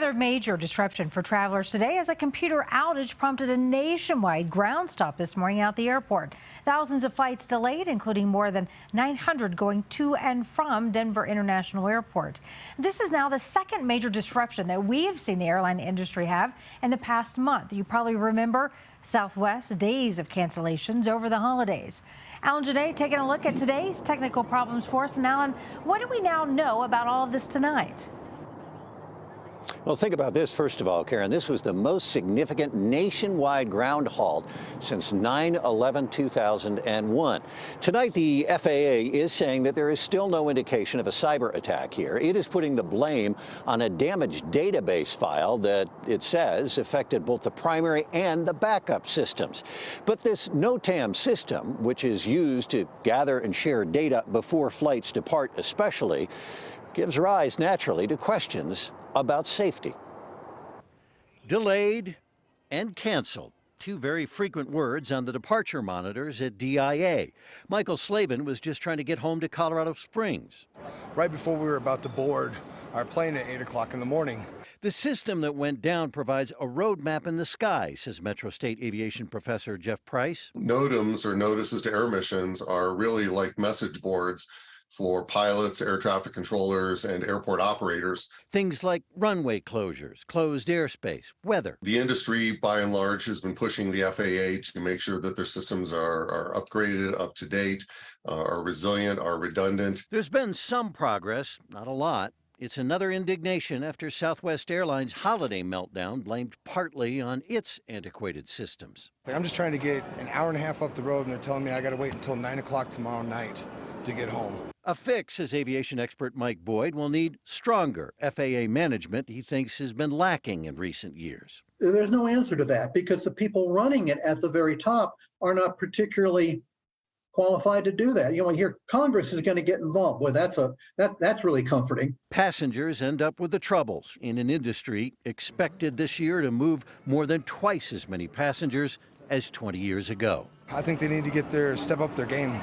Another major disruption for travelers today as a computer outage prompted a nationwide ground stop this morning at the airport. Thousands of flights delayed, including more than 900 going to and from Denver International Airport. This is now the second major disruption that we have seen the airline industry have in the past month. You probably remember Southwest days of cancellations over the holidays. Alan Janae taking a look at today's technical problems for us. And Alan, what do we now know about all of this tonight? Well, think about this, first of all, Karen. This was the most significant nationwide ground halt since 9/11/2001. Tonight, the FAA is saying that there is still no indication of a cyber attack here. It is putting the blame on a damaged database file that it says affected both the primary and the backup systems. But this NOTAM system, which is used to gather and share data before flights depart especially, gives rise naturally to questions about safety. Delayed and canceled. Two very frequent words on the departure monitors at DIA. Michael Slavin was just trying to get home to Colorado Springs. Right before we were about to board our plane at 8 o'clock in the morning. The system that went down provides a roadmap in the sky, says Metro State Aviation professor Jeff Price. NOTAMs, or notices to air missions, are really like message boards for pilots, air traffic controllers, and airport operators. Things like runway closures, closed airspace, weather. The industry, by and large, has been pushing the FAA to make sure that their systems are upgraded, up to date, are resilient, are redundant. There's been some progress, not a lot. It's another indignation after Southwest Airlines' holiday meltdown blamed partly on its antiquated systems. I'm just trying to get an hour and a half up the road, and they're telling me I got to wait until 9 o'clock tomorrow night to get home. A fix, says aviation expert Mike Boyd, will need stronger FAA management he thinks has been lacking in recent years. There's no answer to that because the people running it at the very top are not particularly qualified to do that. You know, here Congress is going to get involved. Well, that's really comforting. Passengers end up with the troubles in an industry expected this year to move more than twice as many passengers as 20 years ago. I think they need to step up their game.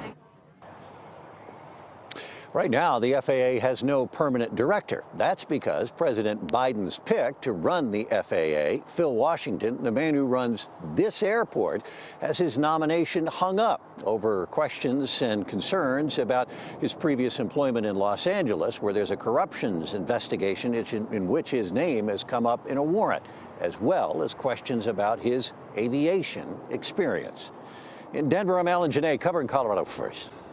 Right now, the FAA has no permanent director. That's because President Biden's pick to run the FAA, Phil Washington, the man who runs this airport, has his nomination hung up over questions and concerns about his previous employment in Los Angeles, where there's a corruptions investigation in which his name has come up in a warrant, as well as questions about his aviation experience. In Denver, I'm Alan Janae, covering Colorado First.